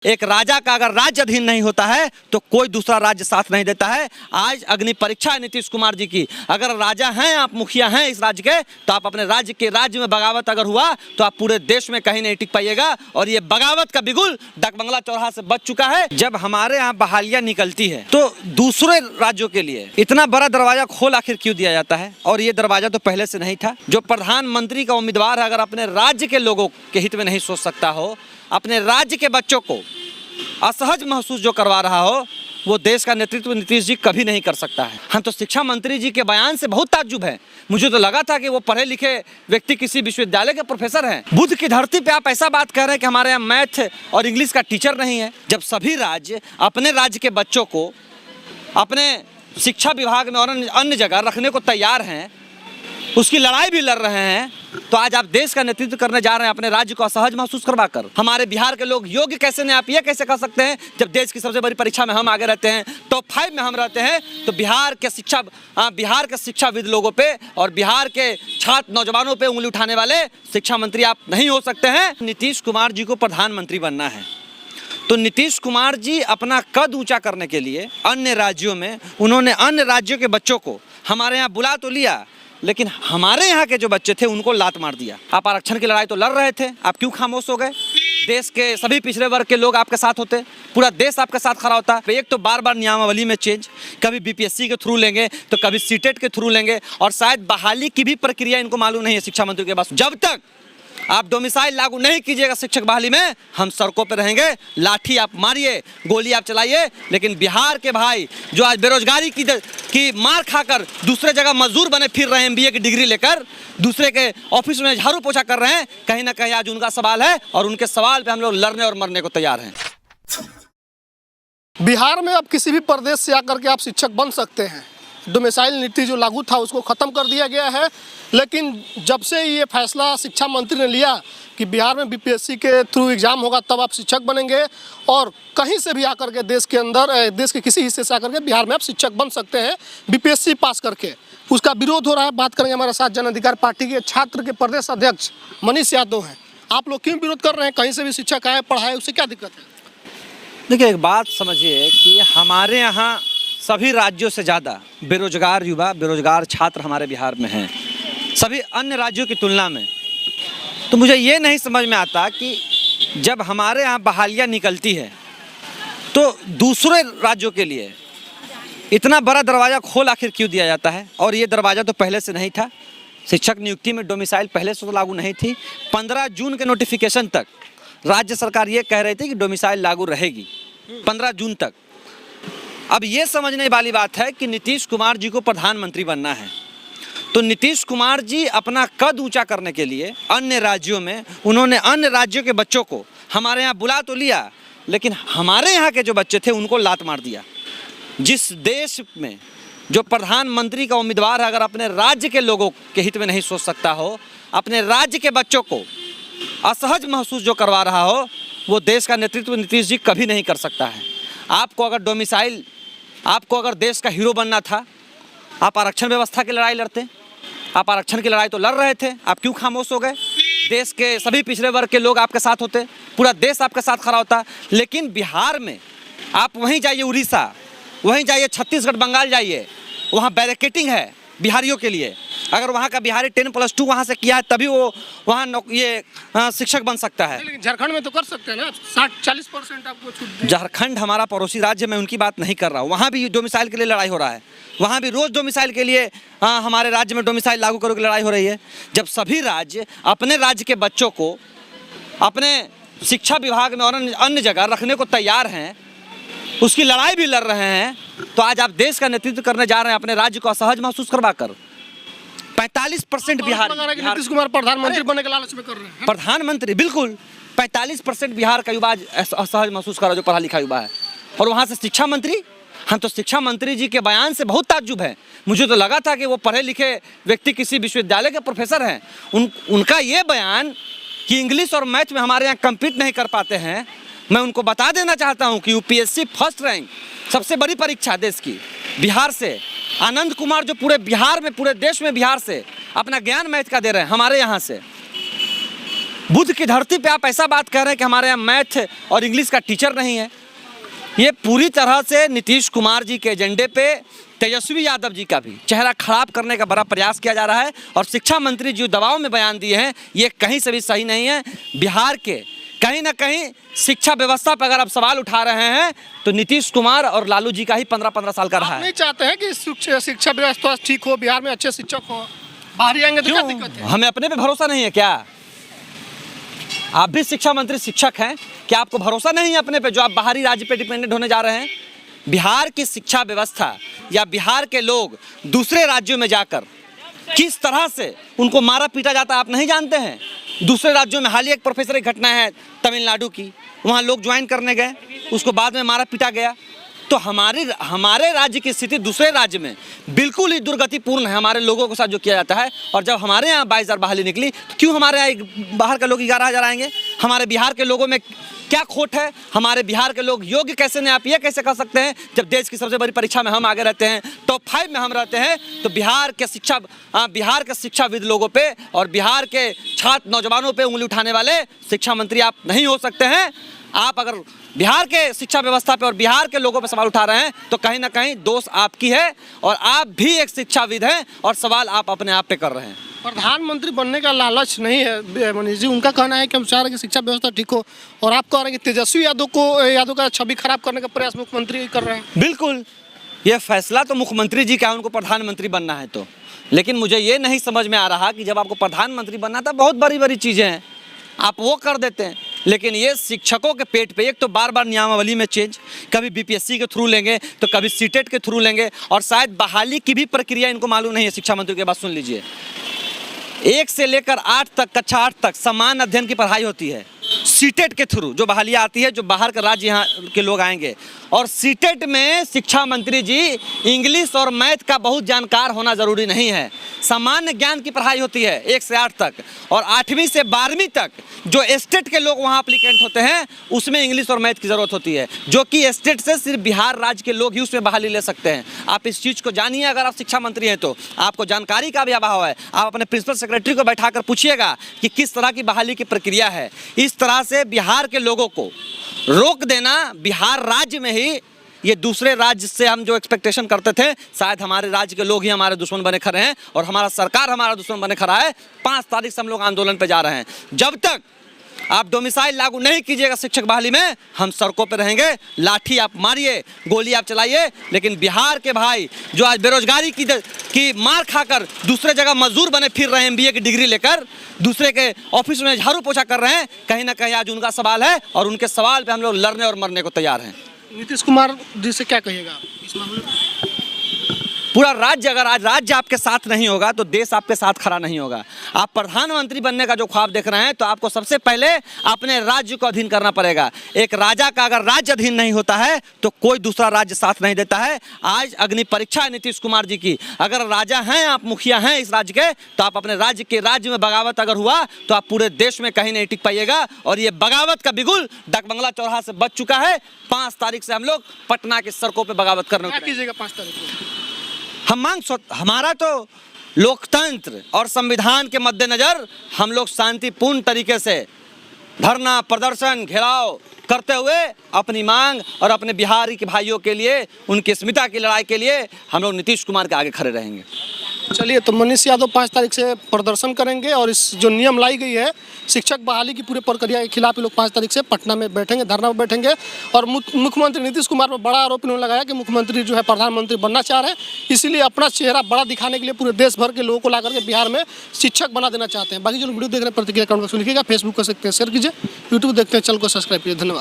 एक राजा का अगर राज्य अधीन नहीं होता है तो कोई दूसरा राज्य साथ नहीं देता है। आज अग्नि परीक्षा है नीतीश कुमार जी की। अगर राजा हैं, आप मुखिया हैं इस राज्य के, तो आप अपने राज्य में बगावत अगर हुआ तो आप पूरे देश में कहीं नहीं टिक पाइएगा। और ये बगावत का बिगुल डाकबंगला चौराहा से बच चुका है। जब हमारे यहाँ बहालियां निकलती है तो दूसरे राज्यों के लिए इतना बड़ा दरवाजा खोल आखिर क्यों दिया जाता है? और ये दरवाजा तो पहले से नहीं था। जो प्रधानमंत्री का उम्मीदवार है, अगर अपने राज्य के लोगों के हित में नहीं सोच सकता हो, अपने राज्य के बच्चों को असहज महसूस जो करवा रहा हो, वो देश का नेतृत्व नीतीश जी कभी नहीं कर सकता है। हम तो शिक्षा मंत्री जी के बयान से बहुत ताज्जुब है। मुझे तो लगा था कि वो पढ़े लिखे व्यक्ति किसी विश्वविद्यालय के प्रोफेसर हैं। बुद्ध की धरती पे आप ऐसा बात कर रहे हैं कि हमारे यहाँ मैथ और इंग्लिश का टीचर नहीं है। जब सभी राज्य अपने राज्य के बच्चों को अपने शिक्षा विभाग में और अन्य जगह रखने को तैयार हैं, उसकी लड़ाई भी लड़ रहे हैं, तो आज आप देश का नेतृत्व करने जा रहे हैं अपने राज्य को असहज महसूस करवा कर। हमारे बिहार के लोग योग्य कैसे नहीं, आप ये कैसे कर सकते हैं? जब देश की सबसे बड़ी परीक्षा में हम आगे रहते हैं, टॉप 5 में हम रहते हैं, तो बिहार के शिक्षाविद लोगों पे और बिहार के छात्र नौजवानों पे उंगली उठाने वाले शिक्षा मंत्री आप नहीं हो सकते हैं। नीतीश कुमार जी को प्रधानमंत्री बनना है तो नीतीश कुमार जी अपना कद ऊंचा करने के लिए अन्य राज्यों में उन्होंने अन्य राज्यों के बच्चों को हमारे यहाँ बुला तो लिया, लेकिन हमारे यहाँ के जो बच्चे थे उनको लात मार दिया। आप आरक्षण की लड़ाई तो लड़ रहे थे, आप क्यों खामोश हो गए? देश के सभी पिछड़े वर्ग के लोग आपके साथ होते, पूरा देश आपके साथ खड़ा होता। एक तो बार बार नियमावली में चेंज, कभी बीपीएससी के थ्रू लेंगे तो कभी सीटेट के थ्रू लेंगे, और शायद बहाली की भी प्रक्रिया इनको मालूम नहीं है शिक्षा मंत्री के पास। जब तक आप डोमिसाइल लागू नहीं कीजिएगा शिक्षक बहाली में, हम सड़कों पर रहेंगे। लाठी आप मारिए, गोली आप चलाइए, लेकिन बिहार के भाई जो आज बेरोजगारी की मार खाकर दूसरे जगह मजदूर बने फिर रहे हैं, एमबीए की डिग्री लेकर दूसरे के ऑफिस में झाड़ू पोछा कर रहे हैं, कहीं ना कहीं आज उनका सवाल है और उनके सवाल पे हम लोग लड़ने और मरने को तैयार हैं। बिहार में अब किसी भी प्रदेश से आकर के आप शिक्षक बन सकते हैं। डोमिसाइल नीति जो लागू था उसको ख़त्म कर दिया गया है, लेकिन जब से ये फैसला शिक्षा मंत्री ने लिया कि बिहार में बीपीएससी के थ्रू एग्ज़ाम होगा तब आप शिक्षक बनेंगे, और कहीं से भी आकर के देश के अंदर देश के किसी हिस्से से आकर के बिहार में आप शिक्षक बन सकते हैं बीपीएससी पास करके, उसका विरोध हो रहा है। बात करेंगे, हमारे साथ जन अधिकार पार्टी के छात्र के प्रदेश अध्यक्ष मनीष यादव हैं। आप लोग क्यों विरोध कर रहे हैं? कहीं से भी शिक्षक आए, पढ़ाए, उससे क्या दिक्कत है? देखिए, एक बात समझिए कि हमारे यहाँ सभी राज्यों से ज़्यादा बेरोजगार युवा, बेरोजगार छात्र हमारे बिहार में हैं, सभी अन्य राज्यों की तुलना में। तो मुझे ये नहीं समझ में आता कि जब हमारे यहाँ बहालियाँ निकलती है तो दूसरे राज्यों के लिए इतना बड़ा दरवाज़ा खोल आखिर क्यों दिया जाता है? और ये दरवाज़ा तो पहले से नहीं था। शिक्षक नियुक्ति में डोमिसाइल पहले से तो लागू नहीं थी। 15 जून के नोटिफिकेशन तक राज्य सरकार ये कह रही थी कि डोमिसाइल लागू रहेगी 15 जून तक। अब ये समझने वाली बात है कि नीतीश कुमार जी को प्रधानमंत्री बनना है तो नीतीश कुमार जी अपना कद ऊंचा करने के लिए अन्य राज्यों में उन्होंने अन्य राज्यों के बच्चों को हमारे यहाँ बुला तो लिया, लेकिन हमारे यहाँ के जो बच्चे थे उनको लात मार दिया। जिस देश में जो प्रधानमंत्री का उम्मीदवार है, अगर अपने राज्य के लोगों के हित में नहीं सोच सकता हो, अपने राज्य के बच्चों को असहज महसूस जो करवा रहा हो, वो देश का नेतृत्व नीतीश जी कभी नहीं कर सकता है। आपको अगर देश का हीरो बनना था, आप आरक्षण व्यवस्था की लड़ाई लड़ते। आप आरक्षण की लड़ाई तो लड़ रहे थे, आप क्यों खामोश हो गए? देश के सभी पिछड़े वर्ग के लोग आपके साथ होते, पूरा देश आपके साथ खड़ा होता। लेकिन बिहार में आप वहीं जाइए, उड़ीसा, वहीं जाइए, छत्तीसगढ़, बंगाल जाइए, वहाँ बैरिकेटिंग है बिहारियों के लिए। अगर वहाँ का बिहारी 10+2 वहाँ से किया है तभी वो वहाँ शिक्षक बन सकता है। लेकिन झारखंड में तो कर सकते हैं ना, 60-40% आपको छूट। झारखंड हमारा पड़ोसी राज्य, मैं उनकी बात नहीं कर रहा हूँ। वहाँ भी डोमिसाइल के लिए लड़ाई हो रहा है, वहाँ भी रोज़ डोमिसाइल के लिए हमारे राज्य में डोमिसाइल लागू करो की लड़ाई हो रही है। जब सभी राज्य अपने राज्य के बच्चों को अपने शिक्षा विभाग में और अन्य जगह रखने को तैयार हैं, उसकी लड़ाई भी लड़ रहे हैं, तो आज आप देश का नेतृत्व करने जा रहे हैं अपने राज्य को असहज महसूस करवा कर। 45% बिहार नीतीश कुमार प्रधानमंत्री बनने के लालच में कर रहे हैं। प्रधानमंत्री बिल्कुल 45% बिहार का युवा असहज महसूस कर रहा है, जो पढ़ा लिखा युवा है। और वहाँ से शिक्षा मंत्री, हम तो शिक्षा मंत्री जी के बयान से बहुत ताज्जुब है। मुझे तो लगा था कि वो पढ़े लिखे व्यक्ति किसी विश्वविद्यालय के प्रोफेसर हैं। उनका ये बयान कि इंग्लिश और मैथ में हमारे यहाँ कम्पीट नहीं कर पाते हैं, मैं उनको बता देना चाहता हूँ कि यूपीएससी फर्स्ट रैंक, सबसे बड़ी परीक्षा देश की, बिहार से आनंद कुमार जो पूरे बिहार में, पूरे देश में बिहार से अपना ज्ञान मैथ का दे रहे हैं हमारे यहाँ से। बुद्ध की धरती पे आप ऐसा बात कर रहे हैं कि हमारे यहाँ मैथ और इंग्लिश का टीचर नहीं है। ये पूरी तरह से नीतीश कुमार जी के एजेंडे पे तेजस्वी यादव जी का भी चेहरा खराब करने का बड़ा प्रयास किया जा रहा है। और शिक्षा मंत्री जो दबाव में बयान दिए हैं ये कहीं से भी सही नहीं है। बिहार के कहीं ना कहीं शिक्षा व्यवस्था पर अगर आप सवाल उठा रहे हैं तो नीतीश कुमार और लालू जी का ही 15-15 साल का रहा है। नहीं चाहते हैं कि शिक्षा व्यवस्था ठीक हो, बिहार में अच्छे शिक्षक हो, बाहर आएंगे तो क्या दिक्कत है? हमें अपने पे भरोसा नहीं है क्या? आप भी शिक्षा मंत्री शिक्षक हैं, क्या आपको भरोसा नहीं है अपने पे जो आप बाहरी राज्य पे डिपेंडेंट होने जा रहे हैं? बिहार की शिक्षा व्यवस्था या बिहार के लोग दूसरे राज्यों में जाकर किस तरह से उनको मारा पीटा जाता है आप नहीं जानते हैं? दूसरे राज्यों में हाल ही एक प्रोफेसर की घटना है तमिलनाडु की, वहाँ लोग ज्वाइन करने गए, उसको बाद में मारा पीटा गया। तो हमारे राज्य की स्थिति दूसरे राज्य में बिल्कुल ही दुर्गतिपूर्ण है हमारे लोगों के साथ जो किया जाता है। और जब हमारे यहाँ 22,000 बहाली निकली तो क्यों हमारे यहाँ बाहर के लोग 11,000 आएंगे? हमारे बिहार के लोगों में क्या खोट है? हमारे बिहार के लोग योग्य कैसे नहीं? आप ये कैसे कह सकते हैं जब देश की सबसे बड़ी परीक्षा में हम आगे रहते हैं, टॉप 5 में हम रहते हैं? तो बिहार के शिक्षाविद लोगों पे और बिहार के छात्र नौजवानों पे उंगली उठाने वाले शिक्षा मंत्री आप नहीं हो सकते हैं। आप अगर बिहार के शिक्षा व्यवस्था पे और बिहार के लोगों पे सवाल उठा रहे हैं तो कहीं ना कहीं दोष आपकी है और आप भी एक शिक्षाविद हैं और सवाल आप अपने आप पे कर रहे हैं। प्रधानमंत्री बनने का लालच नहीं है मनीष जी, उनका कहना है कि हम चाह रहे हैं कि शिक्षा व्यवस्था ठीक हो, और आप कह रहे हैं कि तेजस्वी यादव का छवि खराब करने का प्रयास मुख्यमंत्री कर रहे हैं। बिल्कुल, ये फैसला तो मुख्यमंत्री जी का है, उनको प्रधानमंत्री बनना है तो। लेकिन मुझे ये नहीं समझ में आ रहा कि जब आपको प्रधानमंत्री बनना था, बहुत बड़ी बड़ी चीज़ें हैं, आप वो कर देते हैं। लेकिन ये शिक्षकों के पेट पे एक तो बार बार नियमावली में चेंज, कभी बीपीएससी के थ्रू लेंगे तो कभी सीटेट के थ्रू लेंगे, और शायद बहाली की भी प्रक्रिया इनको मालूम नहीं है। शिक्षा मंत्री के बात सुन लीजिए, 1 से लेकर 8 तक, कक्षा 8 तक समान अध्ययन की पढ़ाई होती है सीटेट के थ्रू, जो बहालियाँ आती है, जो बाहर के राज्य यहाँ के लोग आएंगे। और सीटेट में शिक्षा मंत्री जी इंग्लिश और मैथ का बहुत जानकार होना ज़रूरी नहीं है, सामान्य ज्ञान की पढ़ाई होती है 1 से 8 तक। और 8वीं से 12वीं तक जो स्टेट के लोग वहाँ अप्लीकेंट होते हैं उसमें इंग्लिश और मैथ की ज़रूरत होती है, जो कि स्टेट से सिर्फ बिहार राज्य के लोग ही उसमें बहाली ले सकते हैं। आप इस चीज़ को जानिए, अगर आप शिक्षा मंत्री हैं तो आपको जानकारी का भी अभाव है। आप अपने प्रिंसिपल सेक्रेटरी को बैठा कर पूछिएगा कि किस तरह की बहाली की प्रक्रिया है। इस तरह से बिहार के लोगों को रोक देना, बिहार राज्य में ही ये दूसरे राज्य से हम जो एक्सपेक्टेशन करते थे, शायद हमारे राज्य के लोग ही हमारे दुश्मन बने खड़े हैं और हमारा सरकार हमारा दुश्मन बने खड़ा है। 5 तारीख से हम लोग आंदोलन पे जा रहे हैं। जब तक आप डोमिसाइल लागू नहीं कीजिएगा शिक्षक बहाली में, हम सड़कों पे रहेंगे। लाठी आप मारिए, गोली आप चलाइए, लेकिन बिहार के भाई जो आज बेरोजगारी की मार खाकर दूसरे जगह मजदूर बने फिर रहे हैं, MBA की डिग्री लेकर दूसरे के ऑफिस में झाड़ू पोछा कर रहे हैं, कहीं ना कहीं आज उनका सवाल है और उनके सवाल पे हम लोग लड़ने और मरने को तैयार हैं। नीतीश कुमार जी से क्या कहिएगा इस मामले में? पूरा राज्य, अगर आज राज्य आपके साथ नहीं होगा तो देश आपके साथ खड़ा नहीं होगा। आप प्रधानमंत्री बनने का जो ख्वाब देख रहे हैं तो आपको सबसे पहले अपने राज्य को अधीन करना पड़ेगा। एक राजा का अगर राज्य अधीन नहीं होता है तो कोई दूसरा राज्य साथ नहीं देता है। आज अग्नि परीक्षा है नीतीश कुमार जी की। अगर राजा हैं, आप मुखिया हैं इस राज्य के, तो आप अपने राज्य में बगावत अगर हुआ तो आप पूरे देश में कहीं नहीं टिक पाइएगा। और ये बगावत का बिगुल डाकबंगला चौराहा से बच चुका है। 5 तारीख से हम लोग पटना के सड़कों पर बगावत करने क्या कीजिएगा 5 तारीख को? हमारा तो लोकतंत्र और संविधान के मद्देनजर हम लोग शांतिपूर्ण तरीके से धरना, प्रदर्शन, घेराव करते हुए अपनी मांग और अपने बिहारी के भाइयों के लिए, उनकी अस्मिता की लड़ाई के लिए हम लोग नीतीश कुमार के आगे खड़े रहेंगे। चलिए, तो मनीष यादव 5 तारीख से प्रदर्शन करेंगे और इस जो नियम लाई गई है शिक्षक बहाली की पूरी प्रक्रिया के खिलाफ ये लोग 5 तारीख से पटना में बैठेंगे, धरना में बैठेंगे। और मुख्यमंत्री नीतीश कुमार पर बड़ा आरोप इन्होंने लगाया कि मुख्यमंत्री जो है प्रधानमंत्री बनना चाह रहे हैं, इसीलिए अपना चेहरा बड़ा दिखाने के लिए पूरे देश भर के लोगों को ला करके बिहार में शिक्षक बना देना चाहते हैं। बाकी जो वीडियो देख रहे हैं प्रतिक्रिया कमेंट बॉक्स में लिखिएगा, फेसबुक कर सकते हैं शेयर कीजिए, यूट्यूब देखते हैं चैनल को सब्सक्राइब कीजिए। धन्यवाद।